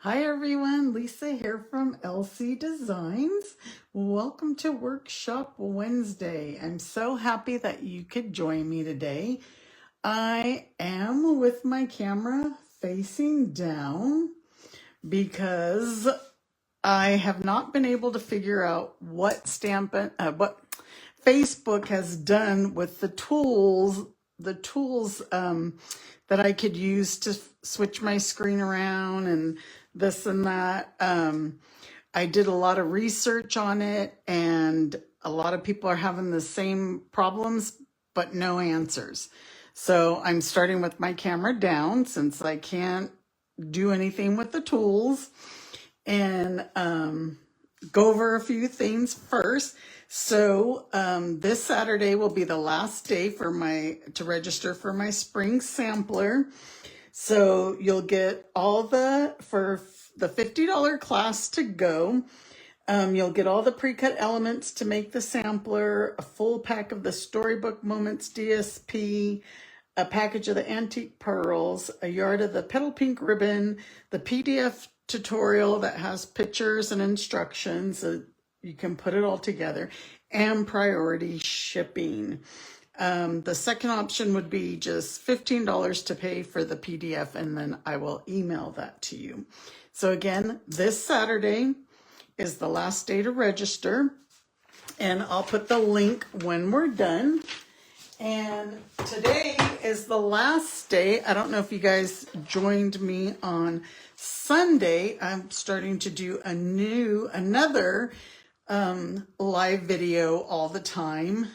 Hi everyone, Lisa here from LC Designs. Welcome to Workshop Wednesday. I'm so happy that you could join me today. I am with my camera facing down because I have not been able to figure out what what Facebook has done with the tools that I could use to switch my screen around and this and that. I did a lot of research on it, and a lot of people are having the same problems, but no answers. So I'm starting with my camera down since I can't do anything with the tools, and go over a few things first. So this Saturday will be the last day for to register for my spring sampler. So you'll get for the $50 class to go. You'll get all the pre-cut elements to make the sampler, a full pack of the Storybook Moments DSP, a package of the antique pearls, a yard of the petal pink ribbon, the PDF tutorial that has pictures and instructions so you can put it all together, and priority shipping. The second option would be just $15 to pay for the PDF, and then I will email that to you. So again, this Saturday is the last day to register, and I'll put the link when we're done. And today is the last day. I don't know if you guys joined me on Sunday. I'm starting to do another live video all the time.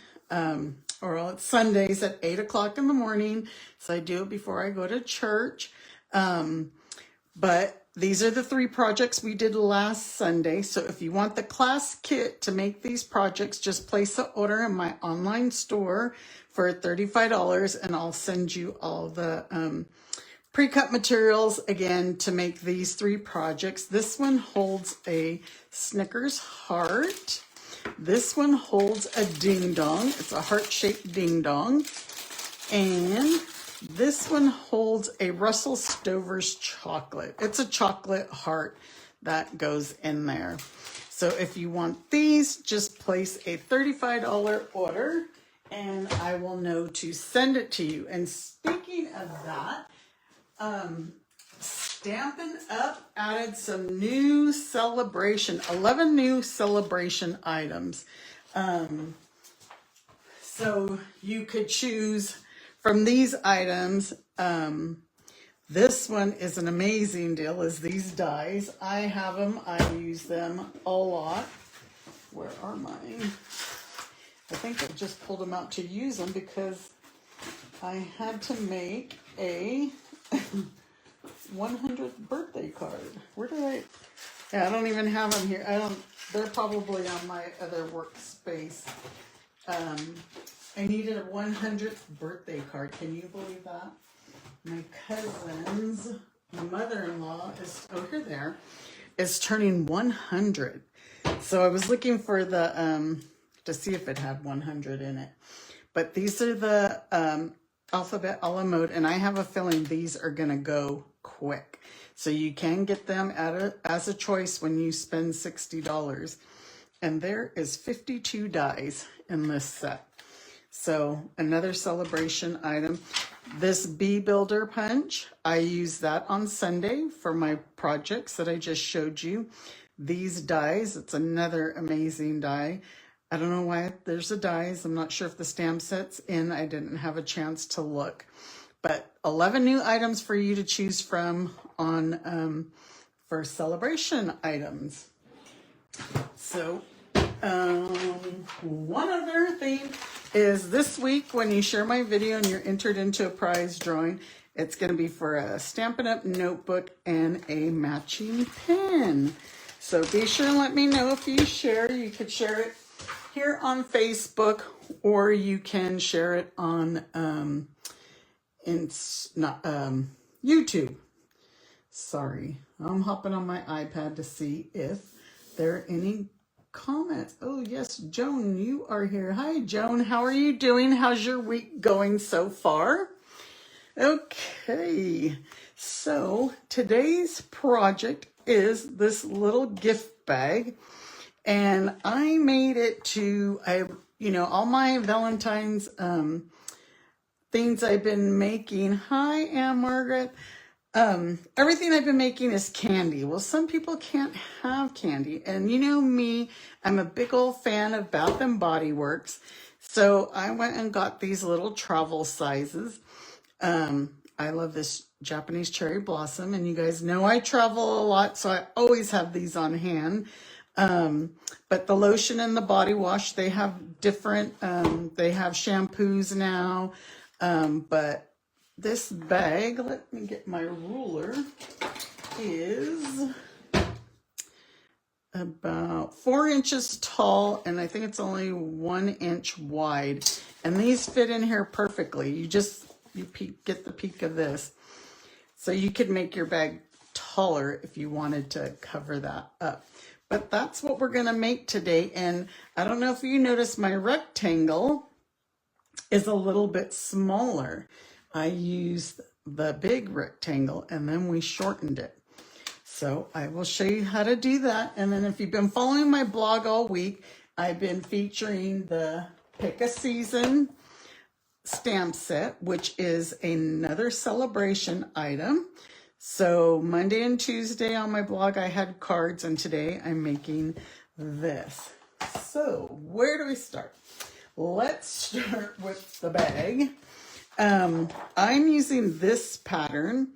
Or it's Sundays at 8 o'clock in the morning. So I do it before I go to church. But these are the 3 projects we did last Sunday. So if you want the class kit to make these projects, just place an order in my online store for $35, and I'll send you all the pre-cut materials again to make these 3 projects. This one holds a Snickers heart. This one holds a ding dong. It's a heart-shaped ding dong. And this one holds a Russell Stover's chocolate. It's a chocolate heart that goes in there. So if you want these, just place a $35 order and I will know to send it to you. And speaking of that, Stampin' Up! Added some new 11 new celebration items. So you could choose from these items. This one is an amazing deal, is these dies. I have them, I use them a lot. Where are mine? I think I just pulled them out to use them because I had to make a 100th birthday card. Where did I don't even have them here. They're probably on my other workspace. I needed a 100th birthday card. Can you believe that? My cousin's mother-in-law is turning 100. So I was looking for the, to see if it had 100 in it. But these are the alphabet a la mode, and I have a feeling these are gonna go quick. So you can get them as a choice when you spend $60. And there is 52 dies in this set. So another celebration item. This bee builder punch, I use that on Sunday for my projects that I just showed you. These dies, it's another amazing die. I don't know why there's a dies. I'm not sure if the stamp set's in. I didn't have a chance to look. But 11 new items for you to choose from on for celebration items. So one other thing is this week when you share my video and you're entered into a prize drawing, it's going to be for a Stampin' Up! Notebook and a matching pen. So be sure and let me know if you share. You could share it here on Facebook, or you can share it on YouTube. Sorry, I'm hopping on my iPad to see if there are any comments. Oh yes, Joan, you are here. Hi Joan, how are you doing? How's your week going so far? Okay, so today's project is this little gift bag. And I made it to, all my Valentine's things I've been making. Hi, Ann Margaret. Everything I've been making is candy. Well, some people can't have candy. And you know me, I'm a big old fan of Bath and Body Works. So I went and got these little travel sizes. I love this Japanese cherry blossom. And you guys know I travel a lot, so I always have these on hand. But the lotion and the body wash, they have different, they have shampoos now. But this bag, let me get my ruler, is about 4 inches tall, and I think it's only 1 inch wide. And these fit in here perfectly. You get the peak of this. So you could make your bag taller if you wanted to cover that up. But that's what we're gonna make today. And I don't know if you noticed, my rectangle is a little bit smaller. I used the big rectangle and then we shortened it. So I will show you how to do that. And then if you've been following my blog all week, I've been featuring the Pick a Season stamp set, which is another celebration item. So Monday and Tuesday on my blog, I had cards, and today I'm making this. So where do we start? Let's start with the bag. I'm using this pattern,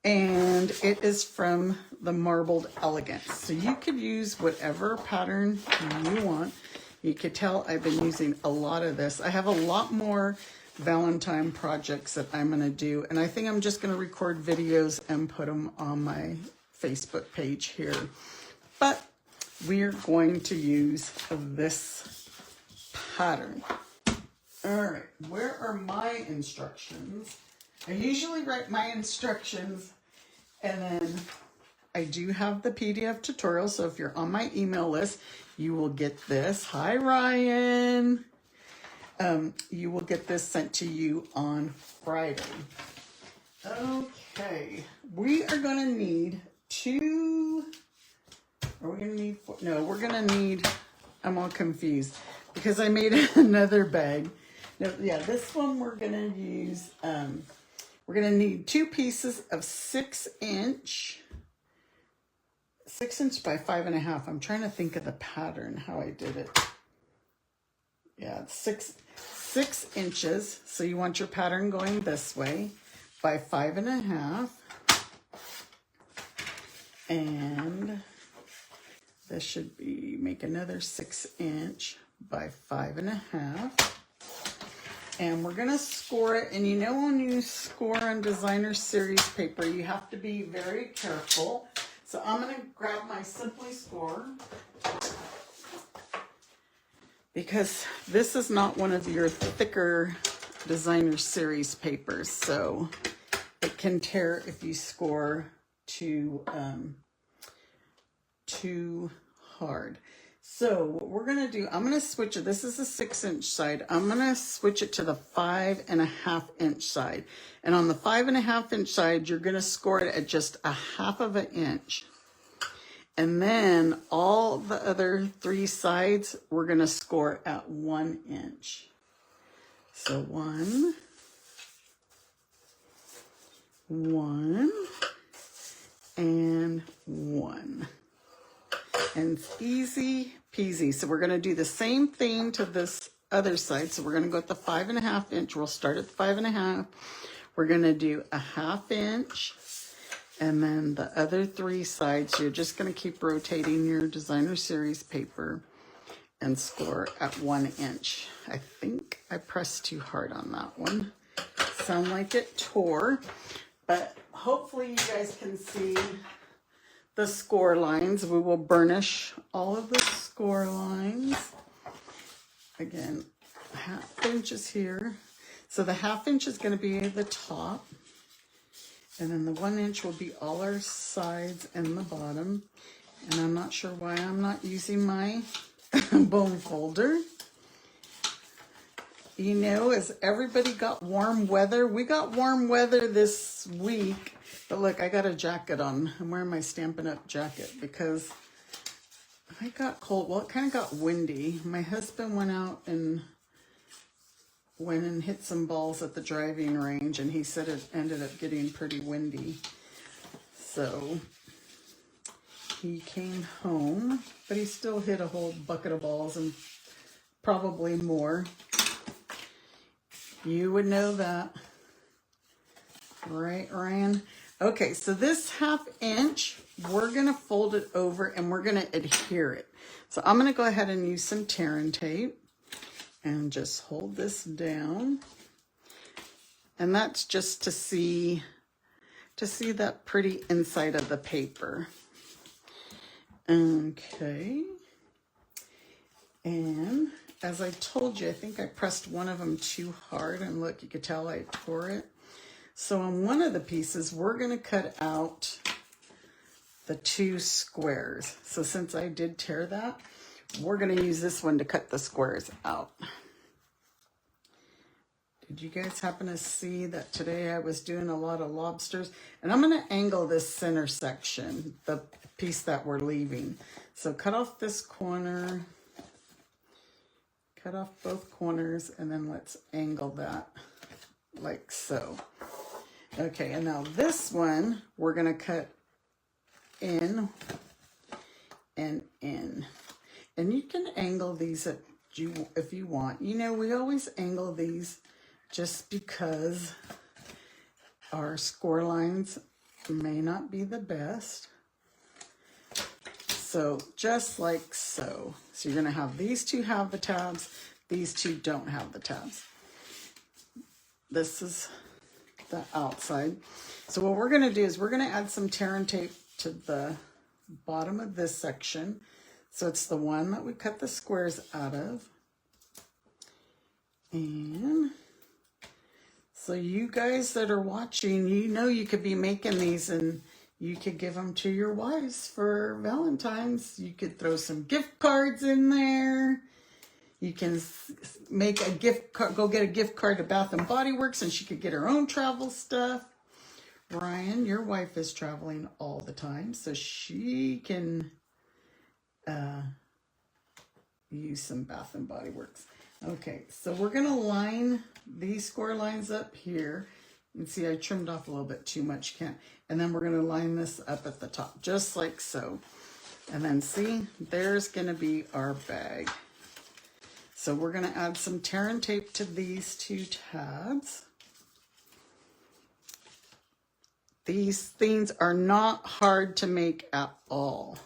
and it is from the Marbled Elegance. So you could use whatever pattern you want. You could tell I've been using a lot of this. I have a lot more Valentine projects that I'm going to do, and I think I'm just going to record videos and put them on my Facebook page here. But we're going to use this pattern. All right, where are my instructions? I usually write my instructions, and then I do have the PDF tutorial, so if you're on my email list, you will get this. Hi, Ryan. You will get this sent to you on Friday. Okay, we are going to need we're going to need, I'm all confused because I made another bag. No, yeah, this one we're going to use, we're going to need 2 pieces of 6 inch by 5.5. I'm trying to think of the pattern, how I did it. Yeah, 6 inches. So you want your pattern going this way by 5.5. And this should make another 6 inch by 5.5. And we're gonna score it. And you know, when you score on designer series paper, you have to be very careful. So I'm gonna grab my Simply Score, because this is not one of your thicker designer series papers, so it can tear if you score too hard. So what we're gonna do, I'm gonna switch it. This is a 6 inch side. I'm gonna switch it to the 5.5 inch side. And on the 5.5 inch side, you're gonna score it at just 1/2 inch. And then all the other 3 sides, we're gonna score at 1 inch. So 1, and 1. And it's easy peasy. So we're gonna do the same thing to this other side. So we're gonna go at the 5.5 inch. We'll start at the 5.5. We're gonna do 1/2 inch. And then the other 3 sides, you're just going to keep rotating your designer series paper and score at 1 inch. I think I pressed too hard on that one. Sound like it tore, but hopefully you guys can see the score lines. We will burnish all of the score lines. Again, 1/2 inch is here. So the 1/2 inch is going to be the top. And then the 1 inch will be all our sides and the bottom. And I'm not sure why I'm not using my bone folder. you know, as everybody got warm weather, we got warm weather this week. But look, I got a jacket on. I'm wearing my Stampin' Up jacket because I got cold. Well, it kind of got windy. My husband went and hit some balls at the driving range, and he said it ended up getting pretty windy. So he came home, but he still hit a whole bucket of balls and probably more. You would know that. Right, Ryan? Okay, so this 1/2 inch, we're going to fold it over and we're going to adhere it. So I'm going to go ahead and use some tear and tape and just hold this down. And that's just to see that pretty inside of the paper. Okay. And as I told you, I think I pressed one of them too hard, and look, you could tell I tore it. So on one of the pieces, we're going to cut out the 2 squares. So since I did tear that, we're going to use this one to cut the squares out. Did you guys happen to see that today I was doing a lot of lobsters? And I'm going to angle this center section, the piece that we're leaving. So cut off this corner, cut off both corners, and then let's angle that like so. Okay, and now this one, we're going to cut in and in. And you can angle these if you want. You know, we always angle these just because our score lines may not be the best. So just like so. So you're going to have these 2 have the tabs, these 2 don't have the tabs. This is the outside. So what we're going to do is we're going to add some tear and tape to the bottom of this section. So it's the one that we cut the squares out of. And so you guys that are watching, you know you could be making these and you could give them to your wives for Valentine's. You could throw some gift cards in there. You can make a gift card, go get a gift card to Bath & Body Works, and she could get her own travel stuff. Ryan, your wife is traveling all the time, so she can use some Bath & Body Works. Okay, so we're going to line these score lines up here. You can see I trimmed off a little bit too much, can't. And then we're going to line this up at the top, just like so. And then see, there's going to be our bag. So we're going to add some tear and tape to these 2 tabs. These things are not hard to make at all.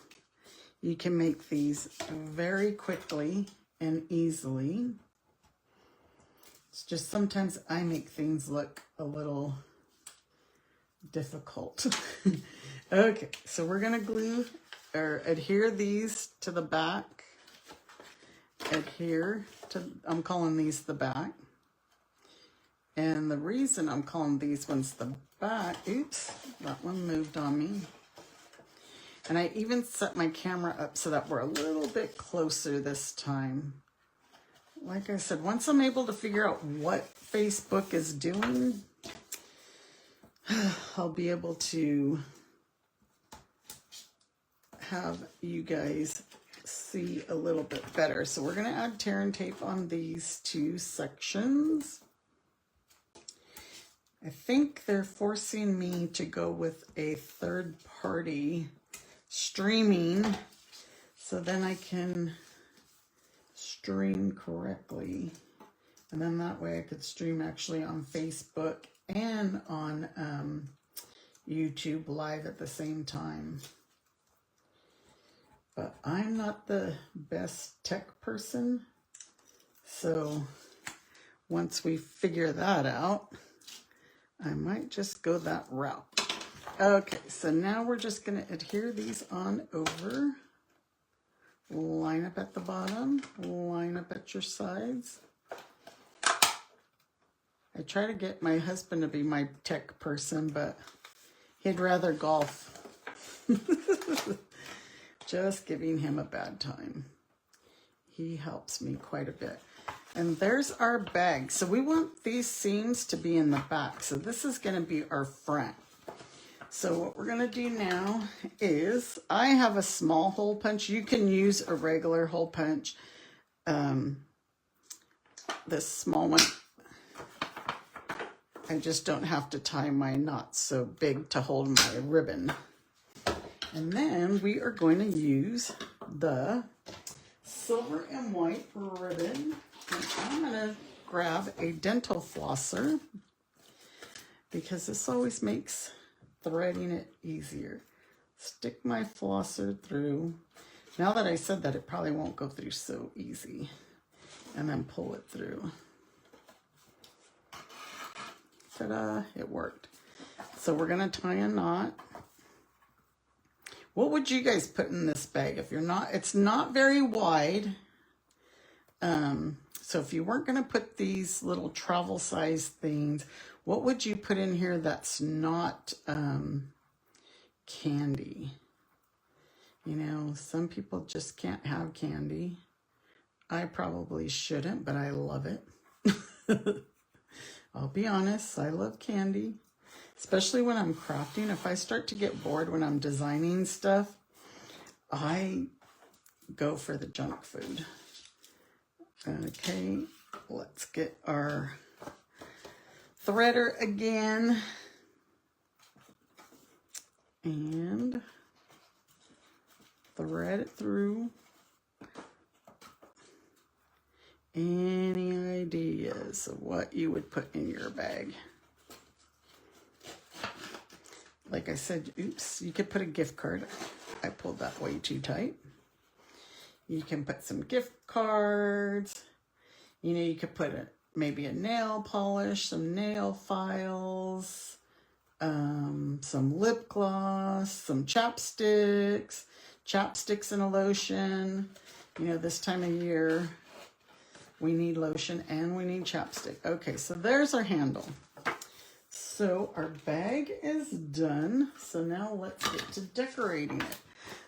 You can make these very quickly and easily. It's just sometimes I make things look a little difficult. Okay, so we're going to glue or adhere these to the back. Adhere to, I'm calling these the back. And the reason I'm calling these ones the back, oops, that one moved on me. And I even set my camera up so that we're a little bit closer this time. Like I said, once I'm able to figure out what Facebook is doing, I'll be able to have you guys see a little bit better. So we're going to add tear and tape on these 2 sections. I think they're forcing me to go with a third-party streaming so then I can stream correctly. And then that way I could stream actually on Facebook and on YouTube live at the same time. But I'm not the best tech person, so once we figure that out, I might just go that route. Okay, so now we're just going to adhere these on over. Line up at the bottom, line up at your sides. I try to get my husband to be my tech person, but he'd rather golf. Just giving him a bad time. He helps me quite a bit. And there's our bag. So we want these seams to be in the back. So this is going to be our front. So what we're going to do now is, I have a small hole punch. You can use a regular hole punch. This small one, I just don't have to tie my knots so big to hold my ribbon. And then we are going to use the silver and white ribbon. And I'm going to grab a dental flosser because this always makes threading it easier. Stick my flosser through. Now that I said that, it probably won't go through so easy. And then pull it through. Ta-da, it worked. So we're gonna tie a knot. What would you guys put in this bag? If you're not, it's not very wide. So if you weren't gonna put these little travel size things, what would you put in here that's not candy? You know, some people just can't have candy. I probably shouldn't, but I love it. I'll be honest, I love candy, especially when I'm crafting. If I start to get bored when I'm designing stuff, I go for the junk food. Okay, let's get our threader again. And thread it through. Any ideas of what you would put in your bag? Like I said, oops, you could put a gift card. I pulled that way too tight. You can put some gift cards. You know, you could put maybe a nail polish, some nail files, some lip gloss, some chapsticks and a lotion. You know, this time of year, we need lotion and we need chapstick. Okay, so there's our handle. So our bag is done. So now let's get to decorating it.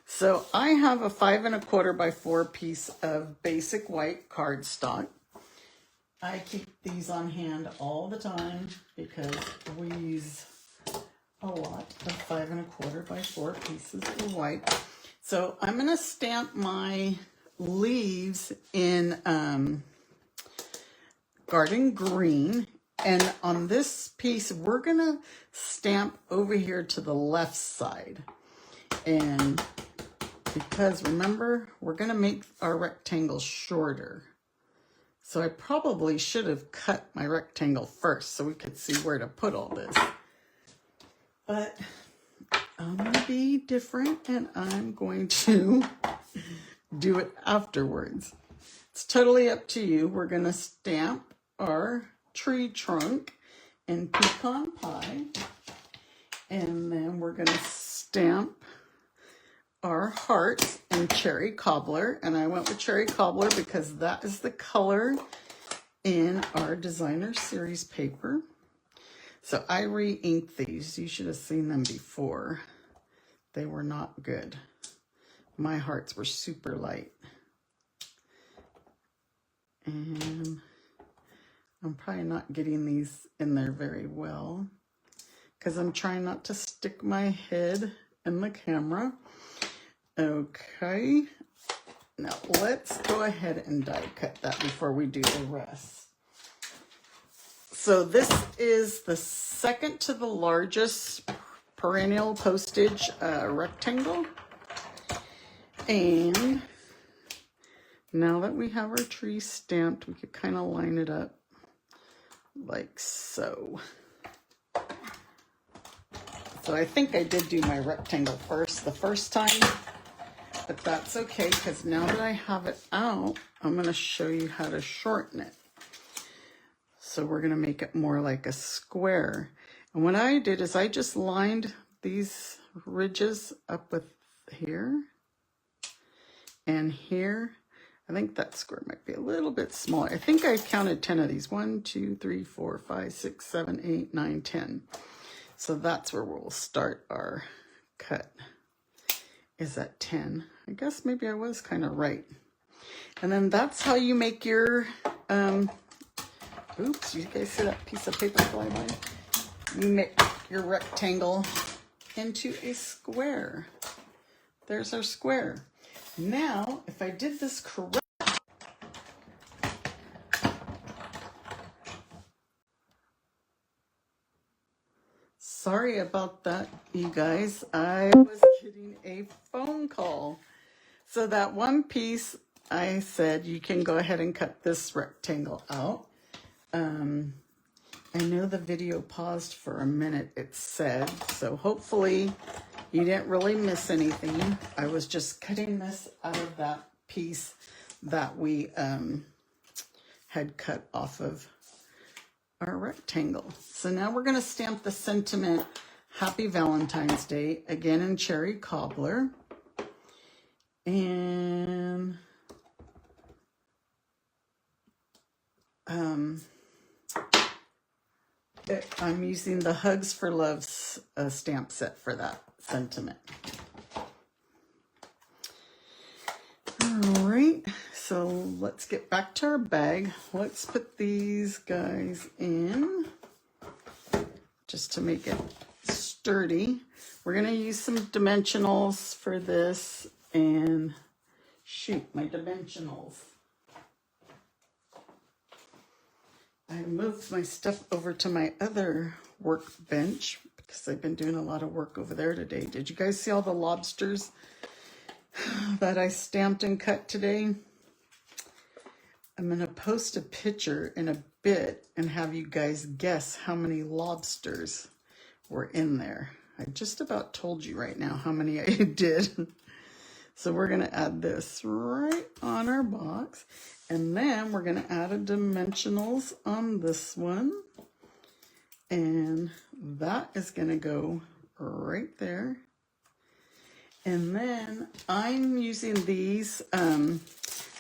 So I have a 5 1/4 by 4 piece of basic white cardstock. I keep these on hand all the time because we use a lot of 5 1/4 by 4 pieces of white. So I'm gonna stamp my leaves in garden green, and on this piece we're gonna stamp over here to the left side, and because remember we're gonna make our rectangle shorter, so I probably should have cut my rectangle first so we could see where to put all this, but I'm gonna be different and I'm going to do it afterwards. It's totally up to you. We're gonna stamp our tree trunk in pecan pie, and then we're gonna stamp our hearts in cherry cobbler, and I went with cherry cobbler because that is the color in our designer series paper. So I re-inked these. You should have seen them before. They were not good. My hearts were super light. And I'm probably not getting these in there very well because I'm trying not to stick my head in the camera. Okay, now let's go ahead and die cut that before we do the rest. So this is the second to the largest perennial postage rectangle. And now that we have our tree stamped, we could kind of line it up like so. So I think I did do my rectangle first the first time, but that's okay because now that I have it out, I'm going to show you how to shorten it. So we're going to make it more like a square. And what I did is I just lined these ridges up with here and here. I think that square might be a little bit smaller. I think I counted 10 of these. 1, 2, 3, 4, 5, 6, 7, 8, 9, 10. So that's where we'll start our cut, is at 10. I guess maybe I was kind of right. And then that's how you make your oops, you guys see that piece of paper fly by? You make your rectangle into a square. There's our square. Now, if I did this correct, sorry about that, you guys. I was getting a phone call. So that one piece, I said, you can go ahead and cut this rectangle out. I know the video paused for a minute, it said, so hopefully you didn't really miss anything. I was just cutting this out of that piece that we had cut off of our rectangle. So now we're going to stamp the sentiment, Happy Valentine's Day, again in Cherry Cobbler. And I'm using the Hugs for Love stamp set for that sentiment. All right, so let's get back to our bag. Let's put these guys in just to make it sturdy. We're going to use some dimensionals for this, and shoot, my dimensionals. I moved my stuff over to my other workbench because I've been doing a lot of work over there today. Did you guys see all the lobsters that I stamped and cut today? I'm going to post a picture in a bit and have you guys guess how many lobsters were in there. I just about told you right now how many I did. So we're going to add this right on our box. And then we're going to add a dimensionals on this one. And that is going to go right there. And then I'm using these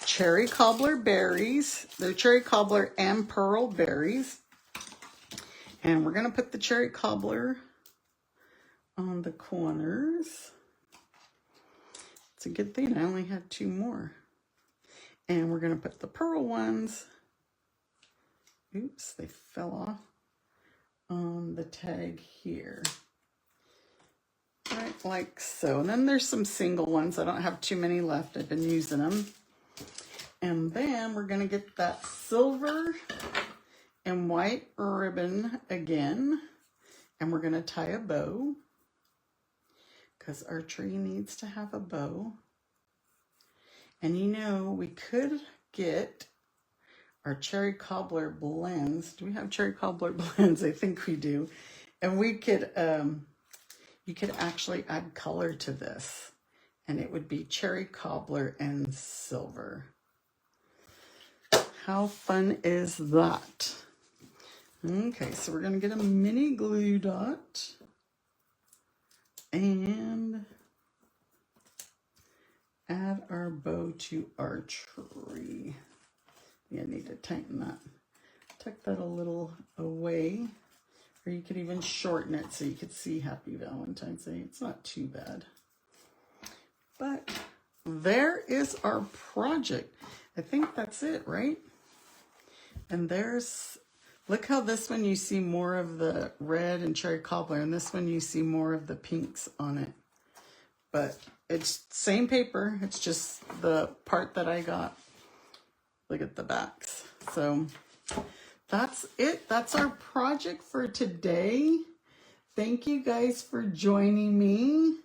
cherry cobbler berries. They're cherry cobbler and pearl berries. And we're going to put the cherry cobbler on the corners. It's a good thing I only had 2 more. And we're going to put the pearl ones, oops, they fell off, on the tag here. Right, like so. And then there's some single ones. I don't have too many left. I've been using them. And then we're going to get that silver and white ribbon again. And we're going to tie a bow, because our tree needs to have a bow. And you know, we could get our cherry cobbler blends. Do we have cherry cobbler blends? I think we do. And we could, you could actually add color to this. And it would be cherry cobbler and silver. How fun is that? Okay, so we're going to get a mini glue dot. And add our bow to our tree. Yeah, I need to tighten that. Tuck that a little away, or you could even shorten it so you could see Happy Valentine's Day. It's not too bad. But there is our project. I think that's it, right? And there's, look how this one you see more of the red and cherry cobbler, and this one you see more of the pinks on it. But it's same paper, it's just the part that I got. Look at the backs. So that's it. That's our project for today. Thank you guys for joining me.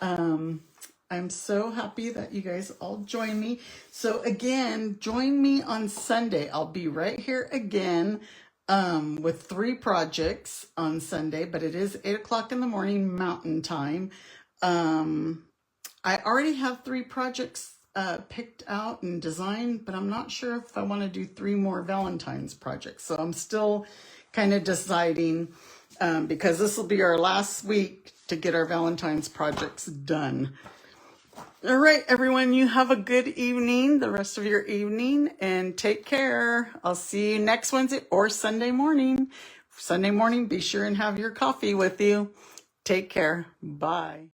I'm so happy that you guys all joined me. So again, join me on Sunday. I'll be right here again with 3 projects on Sunday, but it is 8 o'clock in the morning Mountain Time. I already have 3 projects picked out and designed, but I'm not sure if I want to do 3 more Valentine's projects. So I'm still kind of deciding because this will be our last week to get our Valentine's projects done. All right, everyone, you have a good evening, the rest of your evening, and take care. I'll see you next Wednesday or Sunday morning. Sunday morning, be sure and have your coffee with you. Take care. Bye.